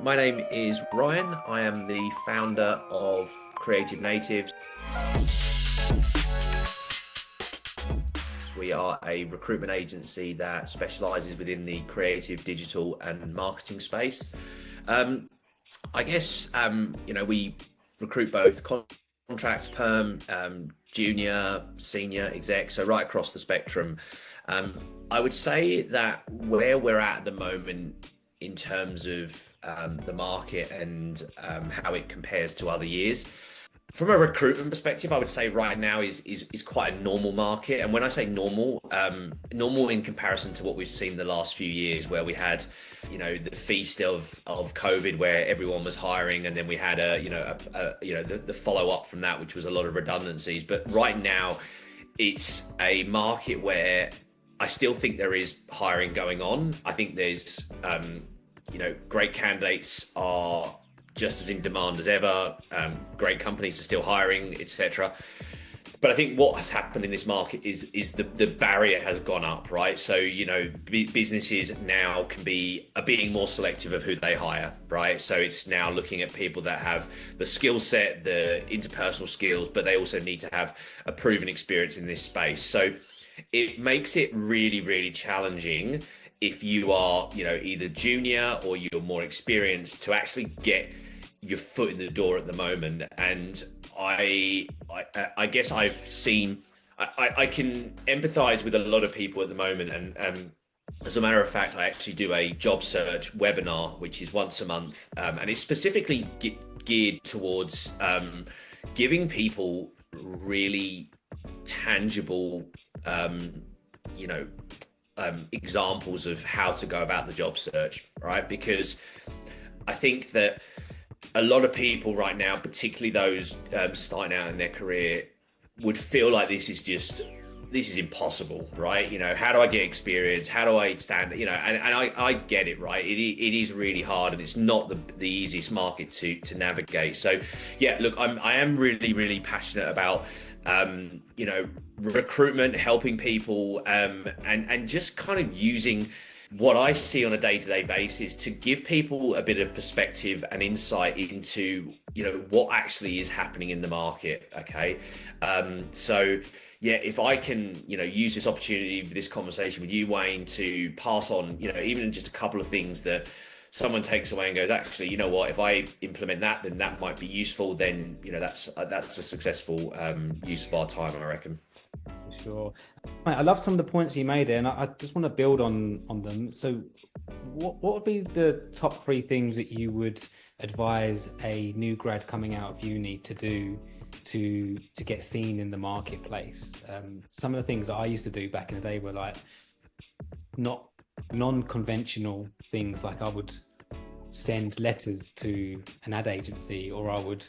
My name is Ryan. I am the founder of Creative Natives. We are a recruitment agency that specializes within the creative, digital, and marketing space. I guess we recruit both contract, perm, junior, senior, exec, so right across the spectrum. I would say that where we're at the moment in terms of the market and how it compares to other years. From a recruitment perspective, I would say right now is quite a normal market. And when I say normal, normal in comparison to what we've seen the last few years, where we had, the feast of COVID, where everyone was hiring, and then we had the follow up from that, which was a lot of redundancies. But right now, it's a market where I still think there is hiring going on. I think there's great candidates are just as in demand as ever. Great companies are still hiring, etc. But I think what has happened in this market is the barrier has gone up, right? So businesses now are being more selective of who they hire, right? So it's now looking at people that have the skill set, the interpersonal skills, but they also need to have a proven experience in this space. So it makes it really, really challenging if you are, either junior or you're more experienced to actually get your foot in the door at the moment. And I guess I can empathize with a lot of people at the moment. And as a matter of fact, I actually do a job search webinar, which is once a month. And it's specifically geared towards giving people really tangible, examples of how to go about the job search, right? Because I think that a lot of people right now, particularly those starting out in their career, would feel like this is impossible, right? How do I get experience? How do I stand? And I get it, right? It is really hard, and it's not the easiest market to navigate. So yeah, look, I am really, really passionate about recruitment, helping people, and just kind of using what I see on a day-to-day basis to give people a bit of perspective and insight into, what actually is happening in the market. Okay. So yeah, if I can, use this opportunity for this conversation with you, Wayne, to pass on, even just a couple of things that someone takes away and goes, actually, you know what, if I implement that, then that might be useful, then, that's a successful use of our time, I reckon. Sure. Mate, I love some of the points you made there, and I just want to build on them. So what would be the top three things that you would advise a new grad coming out of uni to do to get seen in the marketplace? Some of the things that I used to do back in the day were like not non-conventional things, like I would send letters to an ad agency, or I would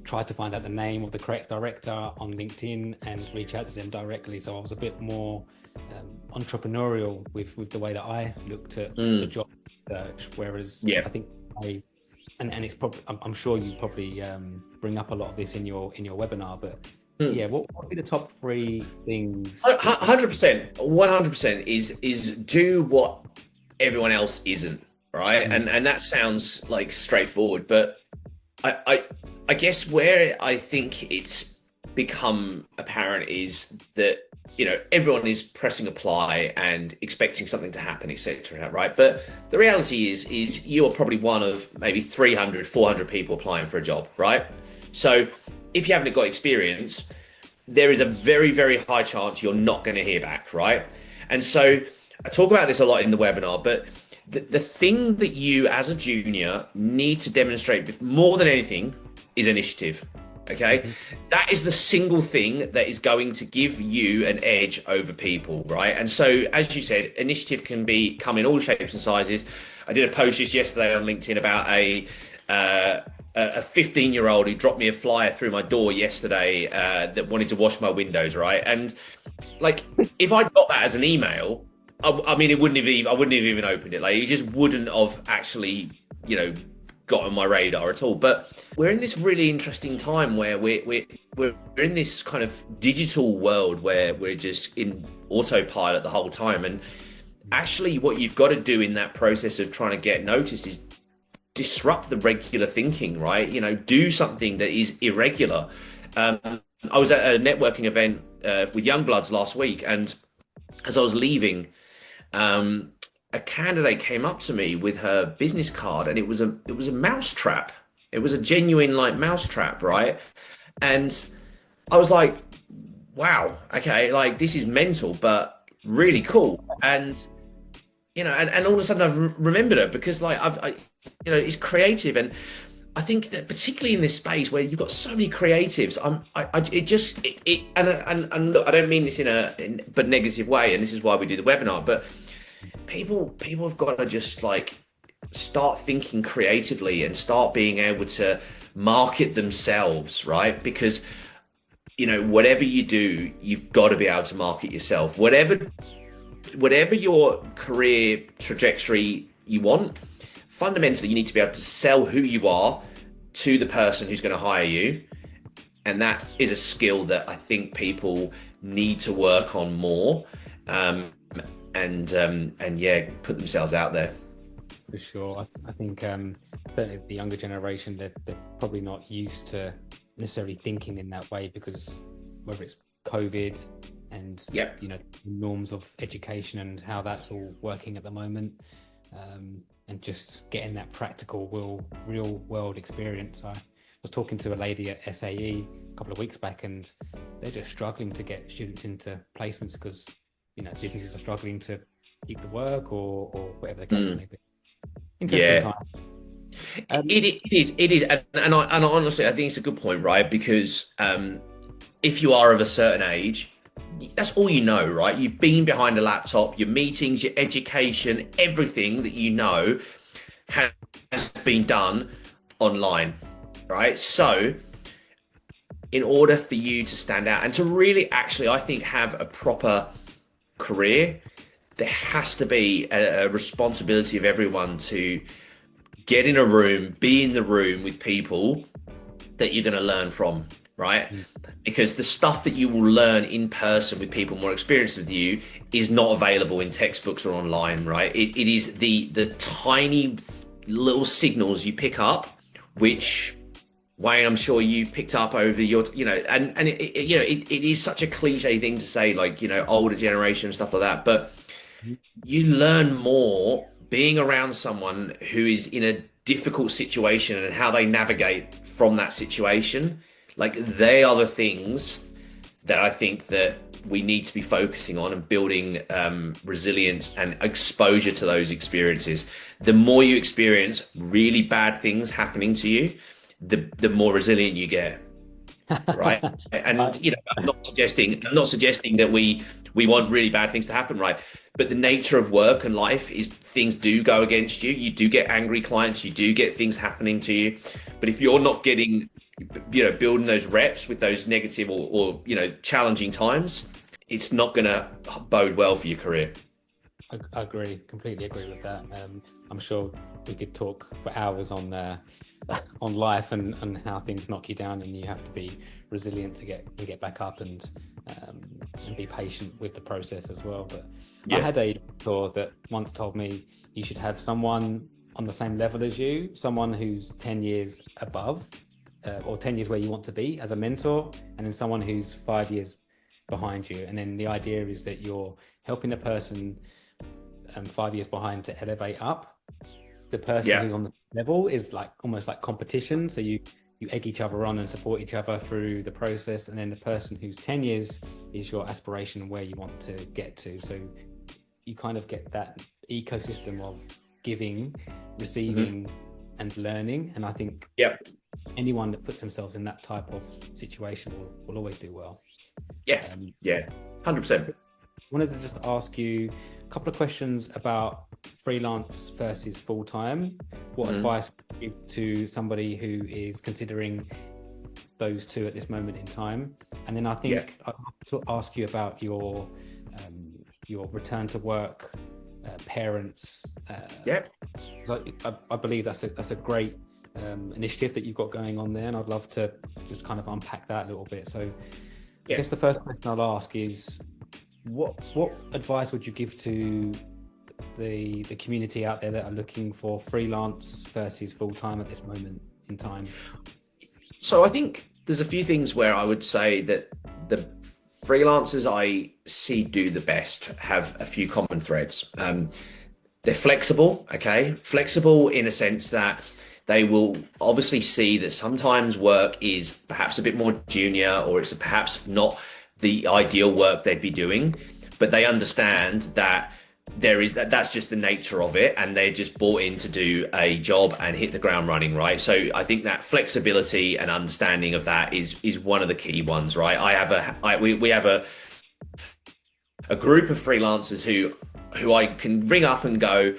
try to find out the name of the correct director on LinkedIn and reach out to them directly. So I was a bit more entrepreneurial with the way that I looked at the job search. Whereas I think and it's probably, I'm sure you probably bring up a lot of this in your webinar, but yeah, what would be the top three things? 100%, 100% is do what everyone else isn't, right? And that sounds like straightforward, but I guess where I think it's become apparent is that, everyone is pressing apply and expecting something to happen, etc. Right? But the reality is you are probably one of maybe 300, 400 people applying for a job, right? So if you haven't got experience, there is a very, very high chance you're not going to hear back, right? And so I talk about this a lot in the webinar, but the thing that you as a junior need to demonstrate more than anything is initiative. Okay. That is the single thing that is going to give you an edge over people, right? And so, as you said, initiative can come in all shapes and sizes. I did a post just yesterday on LinkedIn about a 15-year-old who dropped me a flyer through my door yesterday that wanted to wash my windows, right? And like, if I got that as an email, I mean, I wouldn't have even opened it. Like, it just wouldn't have actually, got on my radar at all. But we're in this really interesting time where we're in this kind of digital world where we're just in autopilot the whole time. And actually, what you've got to do in that process of trying to get noticed is disrupt the regular thinking, right? Do something that is irregular. Um, I was at a networking event with Youngbloods last week, and as I was leaving, um, a candidate came up to me with her business card, and it was a mouse trap. It was a genuine like mouse trap, right? And I was like, wow, okay, like this is mental, but really cool. And and all of a sudden I've remembered it because like it's creative, and I think that particularly in this space where you've got so many creatives, and look, I don't mean this but negative way, and this is why we do the webinar, but people have got to just like start thinking creatively and start being able to market themselves, right? Because whatever you do, you've got to be able to market yourself. Whatever your career trajectory you want, fundamentally, you need to be able to sell who you are to the person who's going to hire you. And that is a skill that I think people need to work on more, and yeah, put themselves out there. For sure. I think certainly the younger generation, they're probably not used to necessarily thinking in that way, because whether it's COVID and norms of education and how that's all working at the moment, and just getting that practical real world experience. I was talking to a lady at SAE a couple of weeks back, and they're just struggling to get students into placements because businesses are struggling to keep the work or whatever the case may be. Interesting time. It is, and I honestly I think it's a good point, right? Because if you are of a certain age, that's all you know, right? You've been behind a laptop, your meetings, your education, everything that you know has been done online, right? So in order for you to stand out and to really actually, I think, have a proper career, there has to be a responsibility of everyone to get in a room, be in the room with people that you're going to learn from, right? Because the stuff that you will learn in person with people more experienced with you is not available in textbooks or online, right? It is the tiny little signals you pick up, which Wayne, I'm sure you picked up over your, and it is such a cliche thing to say, like, older generation and stuff like that, but you learn more being around someone who is in a difficult situation and how they navigate from that situation. Like, they are the things that I think that we need to be focusing on and building resilience and exposure to those experiences. The more you experience really bad things happening to you, the more resilient you get, right? And I'm not suggesting that we want really bad things to happen, right? But the nature of work and life is things do go against you. You do get angry clients, you do get things happening to you. But if you're not getting, building those reps with those negative or challenging times, it's not going to bode well for your career. I agree, completely agree with that. I'm sure we could talk for hours on life and how things knock you down, and you have to be resilient to get back up and be patient with the process as well. But I had a mentor that once told me you should have someone on the same level as you, someone who's 10 years above or 10 years where you want to be as a mentor, and then someone who's 5 years behind you. And then the idea is that you're helping a person 5 years behind to elevate up. The person who's on the level is like almost like competition. So you egg each other on and support each other through the process. And then the person who's 10 years is your aspiration and where you want to get to. So you kind of get that ecosystem of giving, receiving, and learning. And I think anyone that puts themselves in that type of situation will always do well. 100%. I wanted to just ask you a couple of questions about freelance versus full-time. What advice would you give to somebody who is considering those two at this moment in time? And then I think I'd like to ask you about your return to work, parents. I believe that's a great initiative that you've got going on there, and I'd love to just kind of unpack that a little bit. So I guess the first question I'll ask is, what advice would you give to the community out there that are looking for freelance versus full-time at this moment in time? So I think there's a few things where I would say that the freelancers I see do the best have a few common threads. They're flexible, okay? Flexible in a sense that they will obviously see that sometimes work is perhaps a bit more junior, or it's perhaps not the ideal work they'd be doing, but they understand that that's just the nature of it, and they're just brought in to do a job and hit the ground running, right? So I think that flexibility and understanding of that is one of the key ones, right? We have a group of freelancers who I can ring up and go,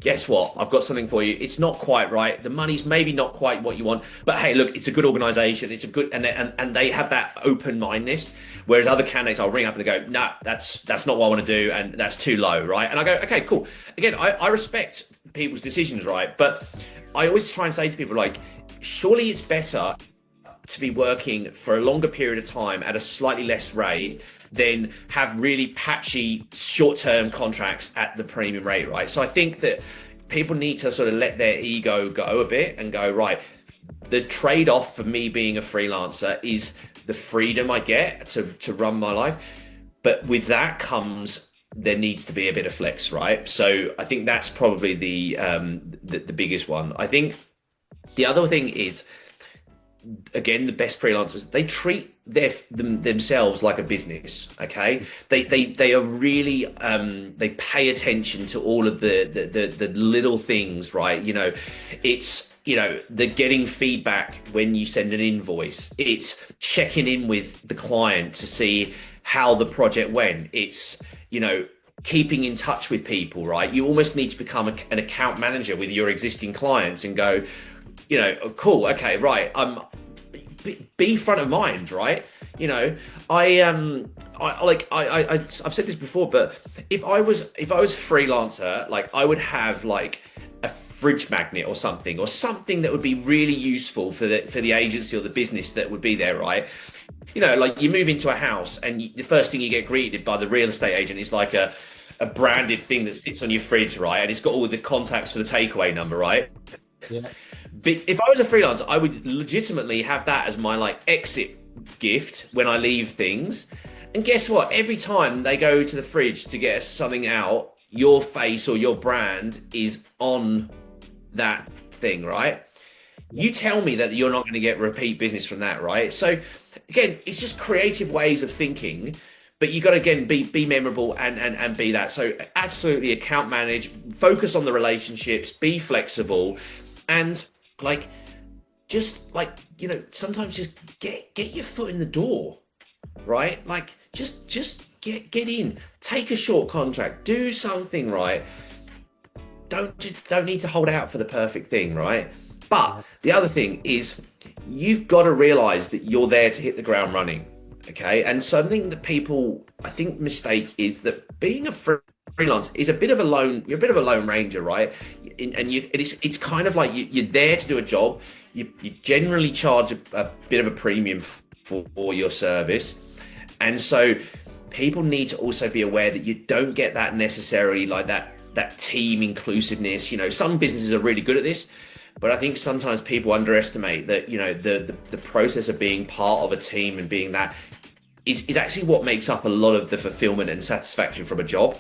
guess what? I've got something for you. It's not quite right. The money's maybe not quite what you want, but hey, look, it's a good organization. It's a good, and they have that open mindedness. Whereas other candidates, I'll ring up and they go, no, that's not what I want to do, and that's too low, right? And I go, okay, cool. Again, I respect people's decisions, right? But I always try and say to people, like, surely it's better to be working for a longer period of time at a slightly less rate than have really patchy short-term contracts at the premium rate, right? So I think that people need to sort of let their ego go a bit and go, right, the trade-off for me being a freelancer is the freedom I get to run my life. But with that comes, there needs to be a bit of flex, right? So I think that's probably the biggest one. I think the other thing is, again, the best freelancers, they treat themselves like a business, okay? They are really they pay attention to all of the little things, right? You know, it's, you know, the getting feedback when you send an invoice, it's checking in with the client to see how the project went, it's, you know, keeping in touch with people, right? You almost need to become an account manager with your existing clients and go, you know, cool, okay, right, be front of mind, right? You know, I've said this before, but if I was a freelancer, like, I would have like a fridge magnet or something that would be really useful for the agency or the business that would be there, right? You know, like, you move into a house and the first thing you get greeted by the real estate agent is like a branded thing that sits on your fridge, right? And it's got all the contacts for the takeaway number, right? Yeah. But if I was a freelancer, I would legitimately have that as my like exit gift when I leave things. And guess what? Every time they go to the fridge to get something out, your face or your brand is on that thing, right? You tell me that you're not going to get repeat business from that, right? So again, it's just creative ways of thinking, but you got to, again, be memorable and be that. So absolutely account manage, focus on the relationships, be flexible, and like, just like, you know, sometimes just get your foot in the door, right? Like, just get in, take a short contract, do something, right? Don't need to hold out for the perfect thing, right? But the other thing is, you've got to realize that you're there to hit the ground running, okay? And something that people, I think, mistake is that being a freelance is you're a bit of a lone ranger, right? And it's kind of like you're there to do a job. You generally charge a bit of a premium for your service, and so people need to also be aware that you don't get that necessarily, like that team inclusiveness. You know, some businesses are really good at this, but I think sometimes people underestimate that, you know, the process of being part of a team and being that is actually what makes up a lot of the fulfillment and satisfaction from a job.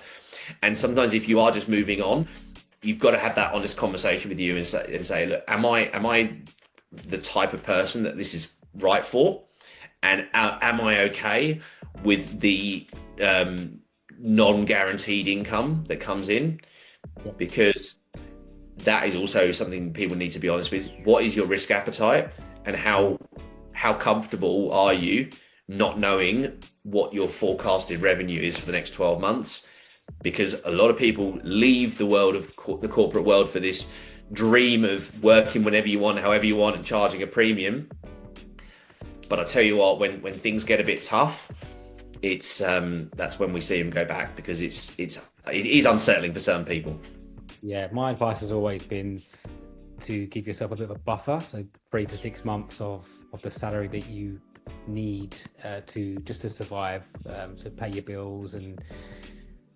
And sometimes if you are just moving on, you've got to have that honest conversation with you and say, look, am I the type of person that this is right for? And am I okay with the non-guaranteed income that comes in? Because that is also something people need to be honest with. What is your risk appetite, and how comfortable are you not knowing what your forecasted revenue is for the next 12 months? Because a lot of people leave the world of the corporate world for this dream of working whenever you want, however you want, and charging a premium. But I tell you what, when things get a bit tough, it's that's when we see them go back, because it is unsettling for some people. Yeah, my advice has always been to give yourself a bit of a buffer, so 3 to 6 months of the salary that you need to survive, to pay your bills and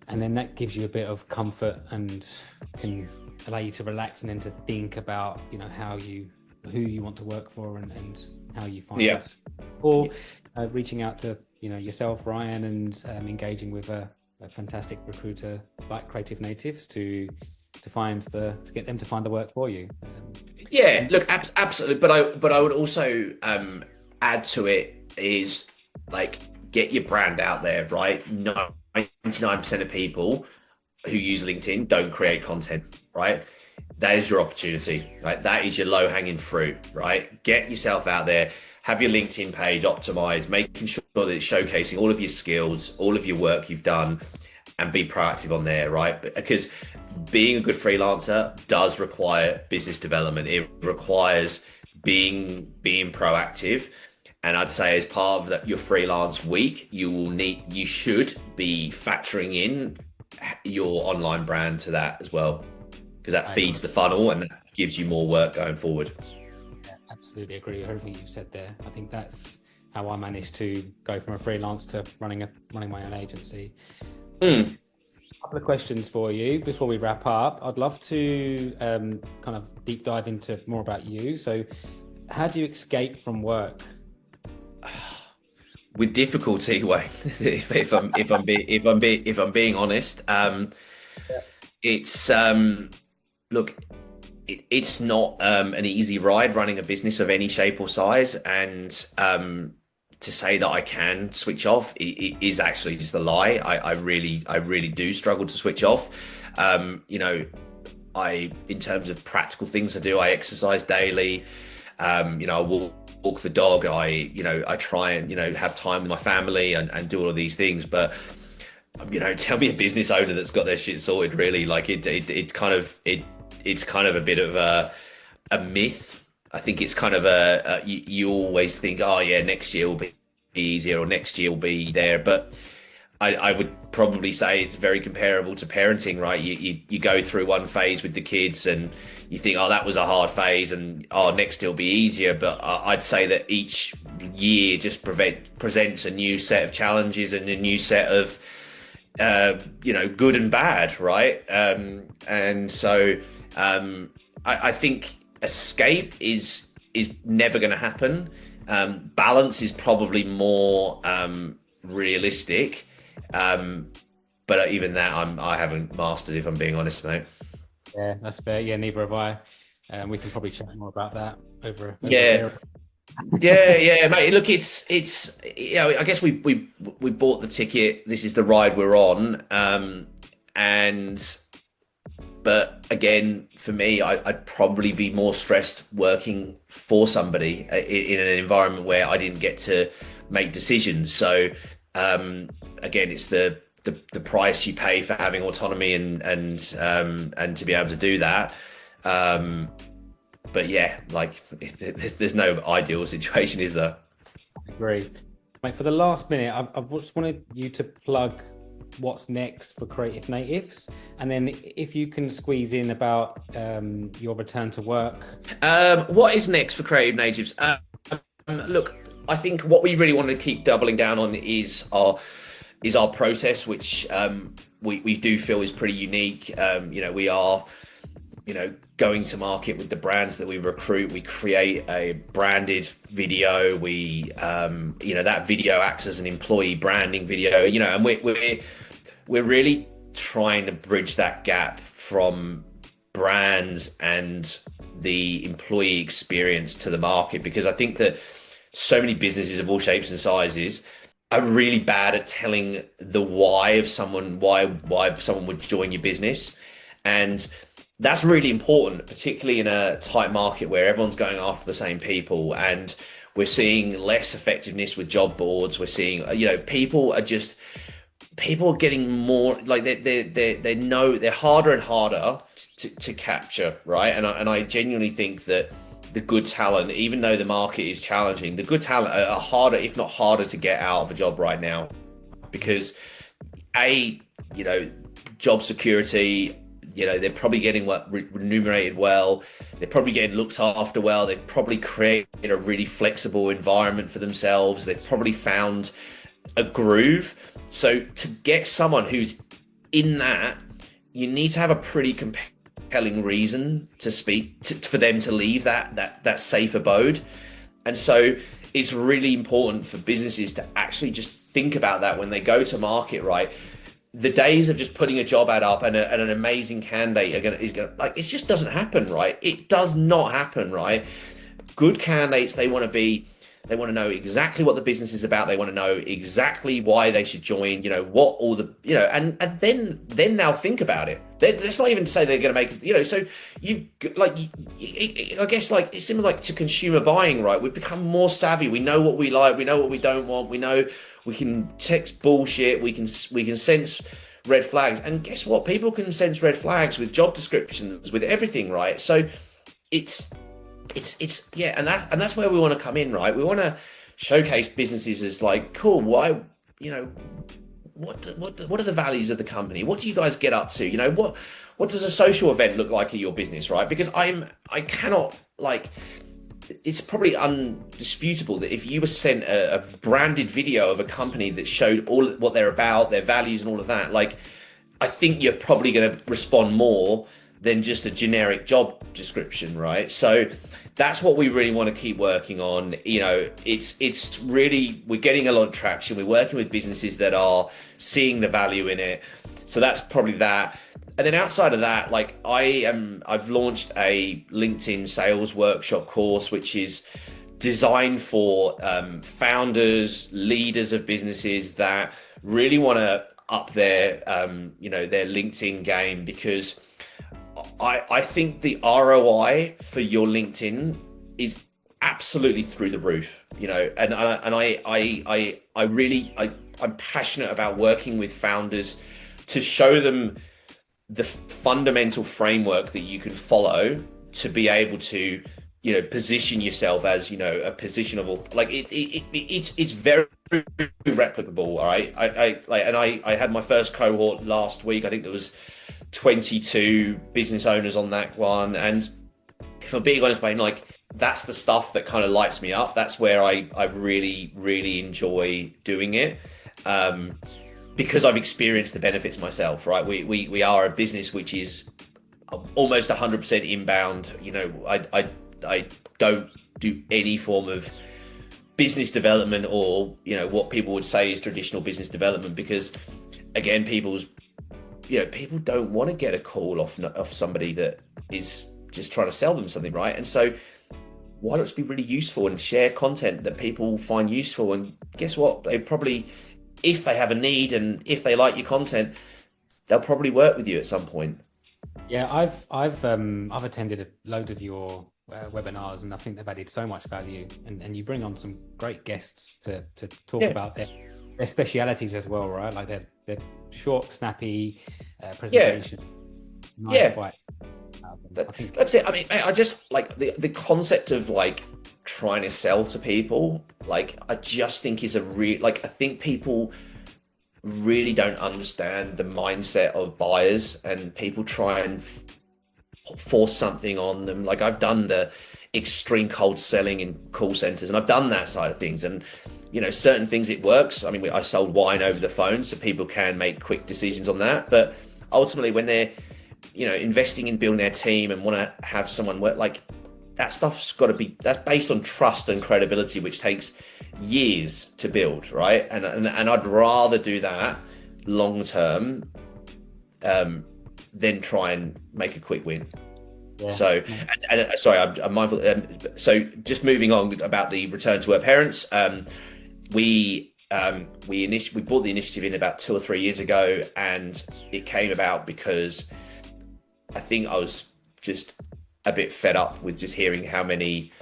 and then that gives you a bit of comfort and can allow you to relax and then to think about, you know, who you want to work for and how you find Yeah. or reaching out to, you know, yourself, Ryan, and engaging with a fantastic recruiter like Creative Natives to get them to find the work for you. Yeah, look, absolutely. But I would also add to it is like get your brand out there, right? 99% of people who use LinkedIn don't create content, right? That is your opportunity, right? That is your low hanging fruit, right? Get yourself out there, have your LinkedIn page optimized, making sure that it's showcasing all of your skills, all of your work you've done, and be proactive on there, right? Because being a good freelancer does require business development. It requires being proactive. And I'd say as part of your freelance week, you should be factoring in your online brand to that as well, because that feeds the funnel and that gives you more work going forward. Yeah, absolutely agree with everything you said there. I think that's how I managed to go from a freelance to running my own agency. A couple of questions for you before we wrap up. I'd love to kind of deep dive into more about you. So, how do you escape from work? With difficulty, Wayne. if I'm being honest, it's look, it's not an easy ride running a business of any shape or size, and to say that I can switch off it is actually just a lie. I really do struggle to switch off. You know, in terms of practical things I do, I exercise daily. You know, I walk the dog. I try and, you know, have time with my family and do all of these things. But, you know, tell me a business owner that's got their shit sorted, really. Like it's kind of a bit of a myth. I think it's kind of you always think, oh yeah, next year will be easier or next year will be there. But I would probably say it's very comparable to parenting, right? You go through one phase with the kids and you think, oh, that was a hard phase, and oh, next it'll be easier. But I'd say that each year just presents a new set of challenges and a new set of, you know, good and bad, right? And so I think escape is never going to happen. Balance is probably more realistic. But even that, I haven't mastered, if I'm being honest, mate. Yeah, that's fair. Yeah, neither have I. We can probably chat more about that over Yeah. Yeah, mate. Look, it's you know, I guess we bought the ticket. This is the ride we're on. But again, for me, I'd probably be more stressed working for somebody in an environment where I didn't get to make decisions. So again, it's the price you pay for having autonomy and to be able to do that. But yeah, like there's no ideal situation, is there? Great. Mate, for the last minute, I just wanted you to plug what's next for Creative Natives, and then if you can squeeze in about your return to work. What is next for Creative Natives? Look, I think what we really want to keep doubling down on is our process, which we do feel is pretty unique. You know, we are, you know, going to market with the brands that we recruit. We create a branded video. We, you know, that video acts as an employee branding video. You know, and we're really trying to bridge that gap from brands and the employee experience to the market, because I think that so many businesses of all shapes and sizes are really bad at telling the why of someone, why someone would join your business. And that's really important, particularly in a tight market where everyone's going after the same people, and we're seeing less effectiveness with job boards. We're seeing, you know, people are getting more like they're harder and harder to capture, right? And I genuinely think that the good talent, even though the market is challenging, the good talent are harder, if not harder, to get out of a job right now, because you know, job security, you know, they're probably getting remunerated well, they're probably getting looked after well, they've probably created a really flexible environment for themselves, they've probably found a groove. So to get someone who's in that, you need to have a pretty compelling reason to speak for them to leave that safe abode. And so it's really important for businesses to actually just think about that when they go to market, right? The days of just putting a job ad up and an amazing candidate is gonna like, it just doesn't happen, right? It does not happen, right? Good candidates, they want to know exactly what the business is about. They want to know exactly why they should join, what all the, and then they'll think about it. That's not even to say they're going to make it, so I guess like it's similar like to consumer buying, right? We've become more savvy. We know what we like. We know what we don't want. We know we can text bullshit. We can sense red flags. And guess what? People can sense red flags with job descriptions, with everything, right? So it's yeah, and that's where we want to come in, right? We want to showcase businesses as like, cool, why, what are the values of the company? What do you guys get up to? What does a social event look like at your business, right? Because I cannot, like, it's probably undisputable that if you were sent a branded video of a company that showed all what they're about, their values and all of that, like, I think you're probably going to respond more than just a generic job description, right? So that's what we really want to keep working on. It's really, we're getting a lot of traction. We're working with businesses that are seeing the value in it. So that's probably that. And then outside of that, like I've launched a LinkedIn sales workshop course, which is designed for founders, leaders of businesses that really want to up their LinkedIn game, because I think the ROI for your LinkedIn is absolutely through the roof, and I'm passionate about working with founders to show them the fundamental framework that you can follow to be able to, position yourself as, a position of, like, it's very replicable. All right. I had my first cohort last week. I think there was 22 business owners on that one. And if I'm being honest, mate, like, that's the stuff that kind of lights me up. That's where I really, really enjoy doing it. Because I've experienced the benefits myself, right? We are a business which is almost 100% inbound. I don't do any form of business development or, what people would say is traditional business development, because again, people don't want to get a call off somebody that is just trying to sell them something, right? And so why don't it be really useful and share content that people find useful? And guess what? They probably, if they have a need and if they like your content, they'll probably work with you at some point. Yeah, I've attended loads of your webinars, and I think they've added so much value. And you bring on some great guests to talk about their specialities as well, right? Like they're short, snappy presentation. Nice, that's it. I mean, I just like the concept of like trying to sell to people. Like, I just think is I think people really don't understand the mindset of buyers, and people try and force something on them. Like, I've done the extreme cold selling in call centers, and I've done that side of things, and certain things it works. I mean, I sold wine over the phone, so people can make quick decisions on that. But ultimately, when they're investing in building their team and want to have someone work, like, that stuff's got to be, that's based on trust and credibility, which takes years to build, right? And I'd rather do that long term than try and make a quick win. Yeah. So, and sorry, I'm mindful. So, just moving on about the return to work parents. We brought the initiative in about 2 or 3 years ago, and it came about because I think I was just a bit fed up with just hearing how many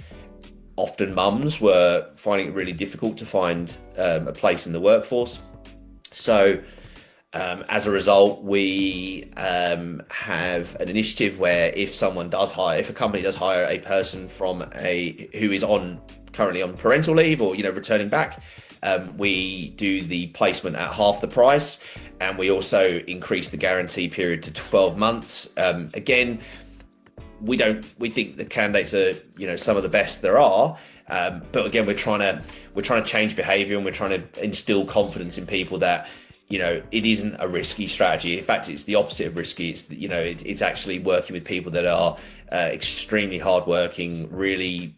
often mums were finding it really difficult to find a place in the workforce. So as a result, we have an initiative where if a company does hire a person who is currently on parental leave or returning back, we do the placement at half the price, and we also increase the guarantee period to 12 months. Again, we think the candidates are some of the best there are, but again, we're trying to change behavior, and we're trying to instill confidence in people that it isn't a risky strategy. In fact, it's the opposite of risky. It's actually working with people that are extremely hardworking, really,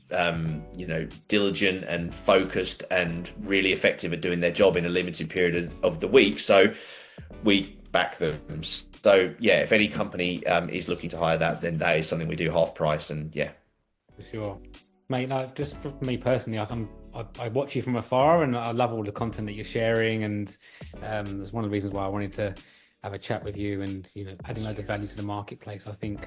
diligent and focused, and really effective at doing their job in a limited period of the week. So we back them. So yeah, if any company is looking to hire that, then that is something we do half price. And yeah, for sure, mate. Like, just for me personally, I watch you from afar, and I love all the content that you're sharing, and it's one of the reasons why I wanted to have a chat with you, and adding loads of value to the marketplace. I think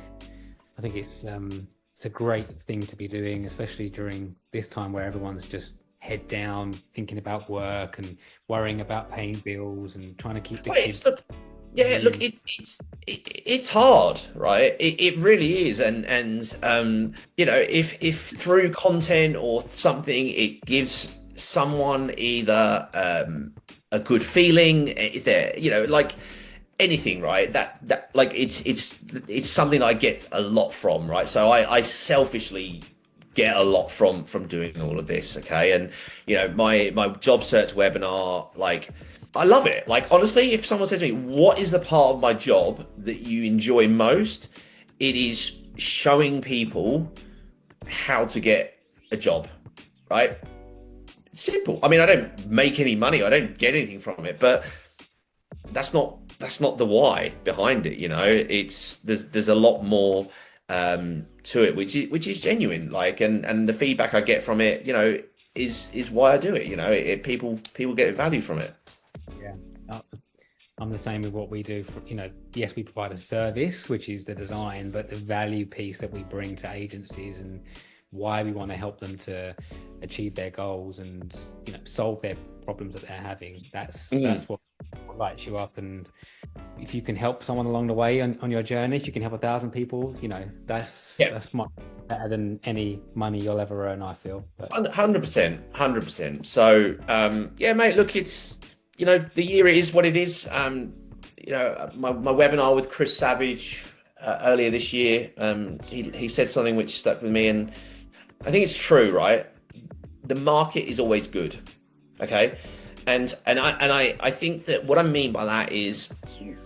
it's a great thing to be doing, especially during this time where everyone's just head down, thinking about work and worrying about paying bills and trying to keep the kids. Look, it's hard, right? It really is, and if through content or something it gives someone either a good feeling, if they're like anything, right? That like it's something I get a lot from, right? So I selfishly get a lot from doing all of this, okay? And my job search webinar, like, I love it. Like, honestly, if someone says to me, what is the part of my job that you enjoy most? It is showing people how to get a job, right? It's simple. I mean, I don't make any money. I don't get anything from it, but that's not the why behind it. There's a lot more to it, which is genuine. Like, and the feedback I get from it, is why I do it. People get value from it. Yeah, I'm the same with what we do. Yes, we provide a service, which is the design, but the value piece that we bring to agencies and why we want to help them to achieve their goals and solve their problems that they're having. That's what lights you up. And if you can help someone along the way on your journey, if you can help 1,000 people, that's much better than any money you'll ever earn, I feel. 100%. So mate, look, it's the year is what it is. My webinar with Chris Savage earlier this year, he said something which stuck with me, and I think it's true, right? The market is always good, okay? And I think that what I mean by that is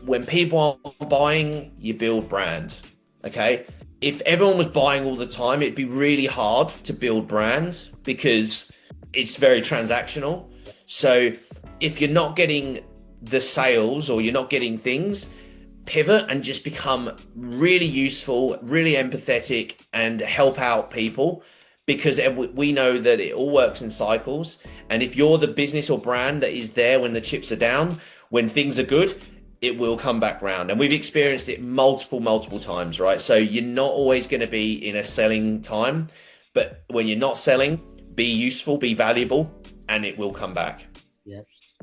when people are buying, you build brand, okay? If everyone was buying all the time, it'd be really hard to build brand because it's very transactional. So if you're not getting the sales or you're not getting things, pivot and just become really useful, really empathetic, and help out people, because we know that it all works in cycles. And if you're the business or brand that is there when the chips are down, when things are good, it will come back round. And we've experienced it multiple times, right? So you're not always going to be in a selling time, but when you're not selling, be useful, be valuable, and it will come back. Yeah.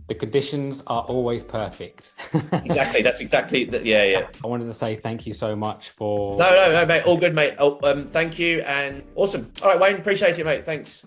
The conditions are always perfect. Exactly. That's exactly. Yeah. I wanted to say thank you so much for. No, mate. All good, mate. Thank you. And awesome. All right, Wayne. Appreciate it, mate. Thanks.